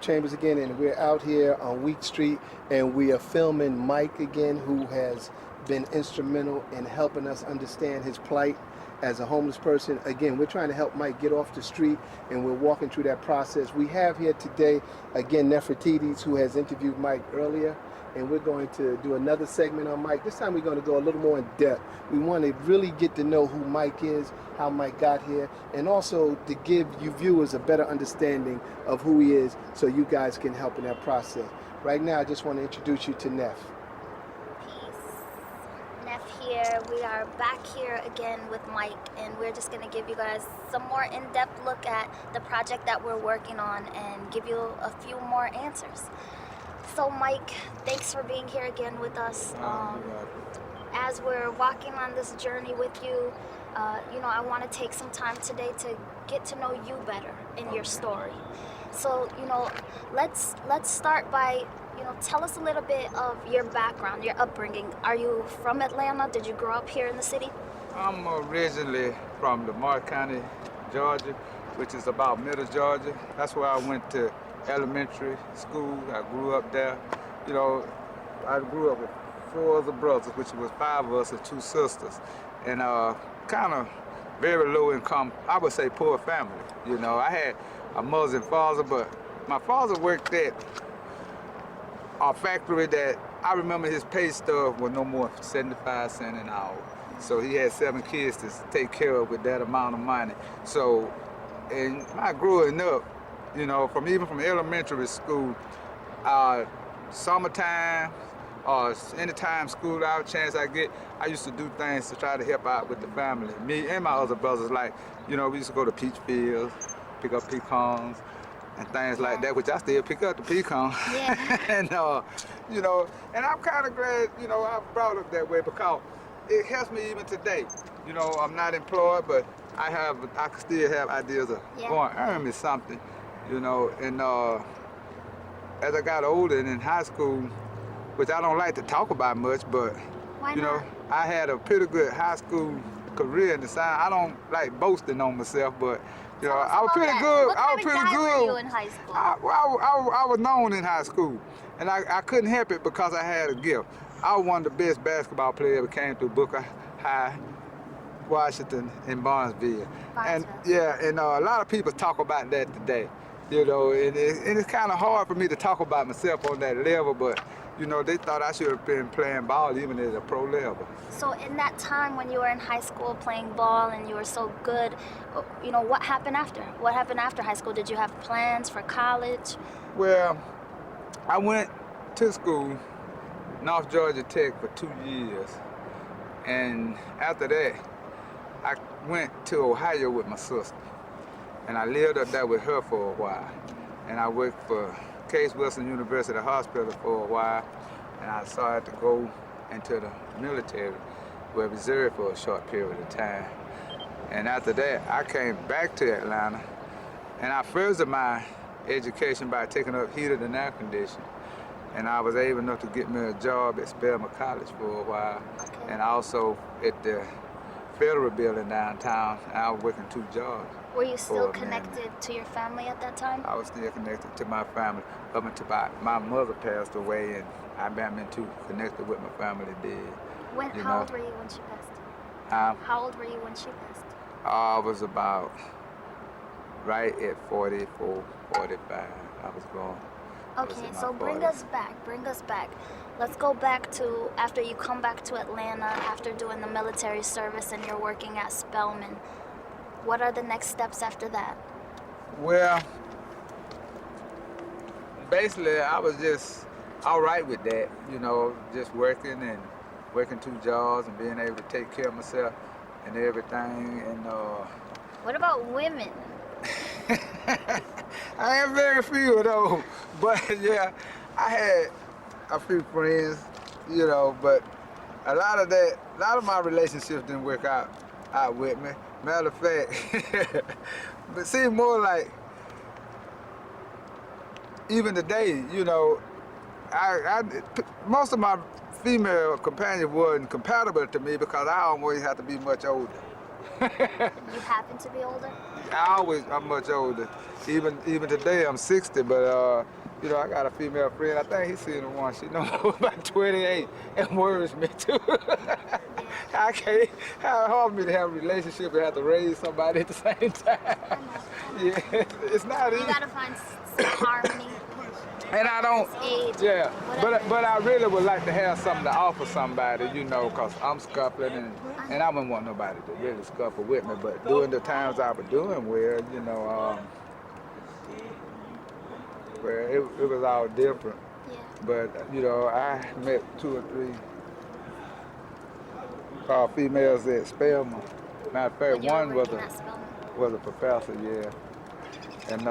Chambers again, and we're out here on Wheat Street, and we are filming Mike again, who has been instrumental in helping us understand his plight as a homeless person. Again, we're trying to help Mike get off the street, and we're walking through that process. We have here today, again, Nefertiti's, who has interviewed Mike earlier, and we're going to do another segment on Mike. This time we're going to go a little more in depth. We want to really get to know who Mike is, how Mike got here, and also to give you viewers a better understanding of who he is so you guys can help in that process. Right now, I just want to introduce you to Neff. Neff here. We are back here again with Mike, and we're just going to give you guys some more in-depth look at the project that we're working on and give you a few more answers. So Mike, thanks for being here again with us. As we're walking on this journey with you, I want to take some time today to get to know you better in your story. So, let's start by, tell us a little bit of your background, your upbringing. Are you from Atlanta? Did you grow up here in the city? I'm originally from Lamar County, Georgia, which is about middle Georgia. That's where I went to elementary school. I grew up there. I grew up with 4 other brothers, which was 5 of us and 2 sisters. And kind of very low income, I would say poor family. I had a mother and father, but my father worked at a factory that I remember his pay stub was no more than 75 cents an hour. So he had 7 kids to take care of with that amount of money. So, and I growing up, from elementary school, summertime, or anytime school out, chance I get, I used to do things to try to help out with the family. Me and my other brothers, we used to go to peach fields, pick up pecans, and things like that, which I still pick up the pecan. Yeah. and I'm kind of glad, I brought up that way because it helps me even today. I'm not employed, but I can still have ideas of going to earn me something, and as I got older and in high school, which I don't like to talk about much, but Why not? I had a pretty good high school career in the science. I don't like boasting on myself, but I was pretty good. What kind of guy were you in high school? I was known in high school, and I couldn't help it because I had a gift. I was one of the best basketball players that came through Booker High, Washington, and Barnesville. And a lot of people talk about that today. And it's kind of hard for me to talk about myself on that level, but they thought I should have been playing ball even at a pro level. So in that time when you were in high school playing ball and you were so good, what happened after? What happened after high school? Did you have plans for college? Well, I went to school, North Georgia Tech, for 2 years. And after that, I went to Ohio with my sister. And I lived up there with her for a while. And I worked for Case Western University Hospital for a while. And I started to go into the military, were reserved for a short period of time. And after that, I came back to Atlanta. And I furthered my education by taking up heated and air conditioning. And I was able enough to get me a job at Spelman College for a while. And also at the Federal Building downtown. I was working 2 jobs. Were you still connected to your family at that time? I was still connected to my family up until my mother passed away, and I've been too connected with my family dead. How old were you when she passed? How old were you when she passed? I was about right at 44, 45. I was gone. Okay, so bring us back. Let's go back to after you come back to Atlanta, after doing the military service and you're working at Spelman. What are the next steps after that? Well, basically I was just all right with that, just working 2 jobs and being able to take care of myself and everything. And what about women? I have very few of those, but yeah, I had a few friends, but a lot of my relationships didn't work out with me. Matter of fact, but see, more like even today, most of my female companions weren't compatible to me because I always had to be much older. You happen to be older? I'm much older. Even today I'm 60, but you know, I got a female friend. I think he's seen the one. She know about 28 and worries me too. I can't. How hard for me to have a relationship and have to raise somebody at the same time. Yeah, it's not You easy. gotta find some harmony. And I don't. Age, Yeah, whatever. but I really would like to have something to offer somebody, you know, cause I'm scuffling and I wouldn't want nobody to really scuffle with me. But during the times I was doing well, you know, well, it was all different. Yeah. But you know, I met 2 or 3 females at Spelman. Matter of fact, When you were one was working at Spelman. a professor, yeah, and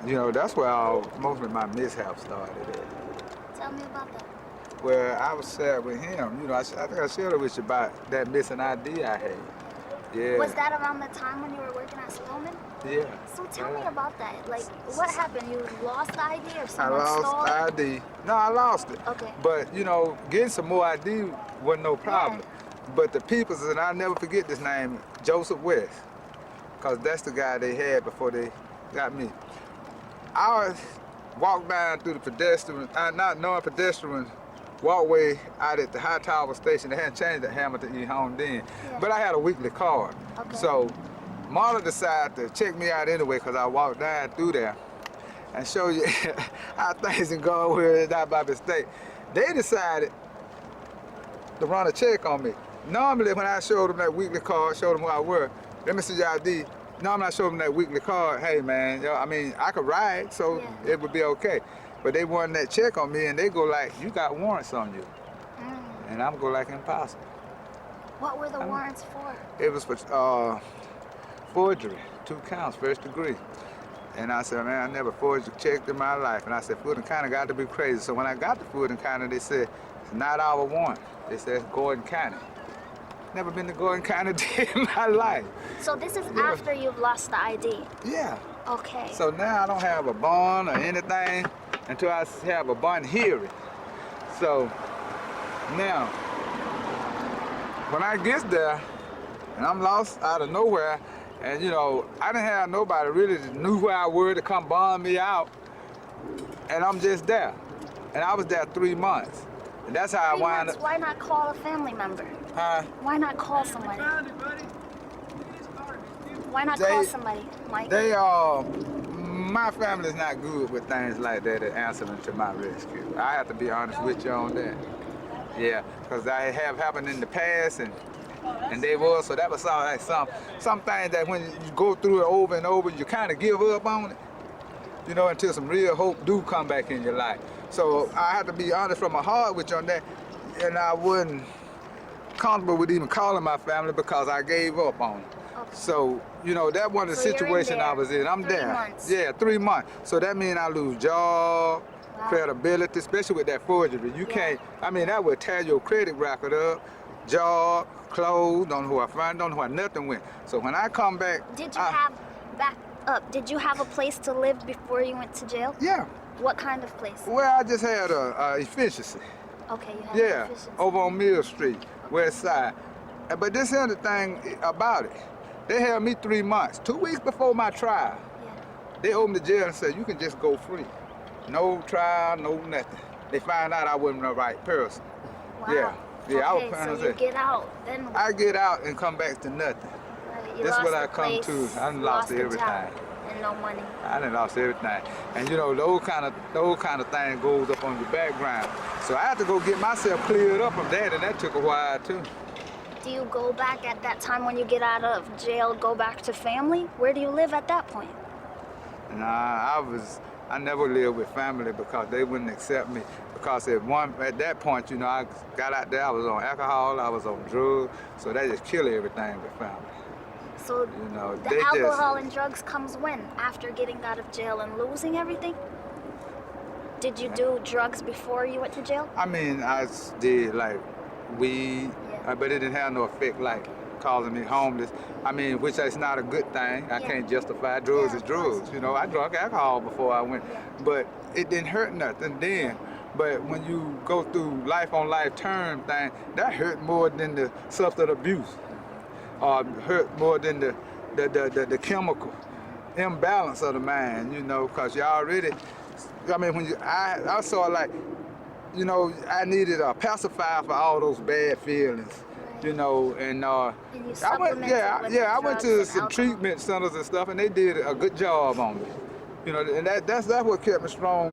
you know, that's where most of my mishaps started at. Tell me about that. Well, I was sad with him. You know, I think I shared with you about that missing ID I had. Yeah. Was that around the time when you were working at Spelman? Yeah. So tell me about that. Like, what happened? You lost the ID or I someone stole lost it? ID. No, I lost it. Okay. But, you know, getting some more ID wasn't no problem. But the people's, and I'll never forget this name, Joseph West, because that's the guy they had before they got me. I walked down through the pedestrian, not knowing pedestrian walkway out at the High Tower station. They hadn't changed the Hamilton E. home then. Yeah. But I had a weekly card. Okay. So Marla decided to check me out anyway because I walked down through there and show you how things can go where it's not by mistake. They decided to run a check on me. Normally when I showed them that weekly card, showed them who I were, let me see your ID. Normally I showed them that weekly card, hey man, I mean, I could ride, so Yeah. it would be okay. But they wanted that check on me and they go like, you got warrants on you. And I'm go like impossible. What were the warrants for? It was for forgery, 2 counts, 1st degree. And I said, man, I never forged a check in my life. And I said, Fulton County got to be crazy. So when I got to Fulton County, they said, it's not our warrant. They said, it's Gordon County. Never been to Gordon County day in my life. So this is Yeah. after you've lost the ID. Yeah. Okay. So now I don't have a bond or anything until I have a bond hearing. So now, when I get there and I'm lost out of nowhere, and you know, I didn't have nobody really that knew where I were to come bond me out, and I'm just there. And I was there 3 months. And that's how I 3 wound months, up. why not call a family member? Why not call somebody? Why not call They- somebody, Mike? They my family's not good with things like that at answering to my rescue. I have to be honest with you on that. Yeah, because I have happened in the past and they was, so that was all like some things that when you go through it over and over, you kind of give up on it, you know, until some real hope do come back in your life. So I have to be honest from my heart with you on that, and I wasn't comfortable with even calling my family because I gave up on it. Okay. So, you know, that wasn't the So you're in situation I there was in. I'm 3 there. months. Yeah, 3 months. So that means I lose job, Wow. credibility, especially with that forgery. You Yeah. can't, I mean, that would tear your credit record up, job, clothes, don't know who I find, don't know where nothing went. So when I come back, Did you have, back up, did you have a place to live before you went to jail? yeah, What kind of place? well, I just had a efficiency. Okay, you had Yeah, efficiency. over on Mill Street, West Side. But this is the thing about it. They held me 3 months. 2 weeks before my trial, Yeah. they opened the jail and said, you can just go free. No trial, no nothing. They found out I wasn't the right person. Wow. Yeah. Yeah, I was Okay, planning so to you say- get out, then what? I get out and come back to nothing. Right, you That's lost what the I come place, to. I done lost the everything. job, and no money. I done lost everything. And you know, those kind of things goes up on your background. So I had to go get myself cleared up from that, and that took a while too. Do you go back at that time when you get out of jail, go back to family? Where do you live at that point? Nah, I never lived with family because they wouldn't accept me. Because at that point, you know, I got out there, I was on alcohol, I was on drugs, so they just kill everything with family. So You know, the they alcohol and drugs comes when? After getting out of jail and losing everything? Did you do drugs before you went to jail? I mean, I did like weed, Yeah. but it didn't have no effect like causing me homeless. I mean, which is not a good thing. I Yeah. can't justify drugs Yeah, as of course. drugs. You know, I drank alcohol before I went, Yeah. but it didn't hurt nothing then. But when you go through life on life term thing, that hurt more than the substance abuse. hurt more than the chemical imbalance of the mind, you know, because you already, I mean, when I saw like, you know, I needed a pacifier for all those bad feelings, you know, and And you I went, supplemented with I went drugs to and some alcohol. treatment centers and stuff, and they did a good job on me, you know, and that's what kept me strong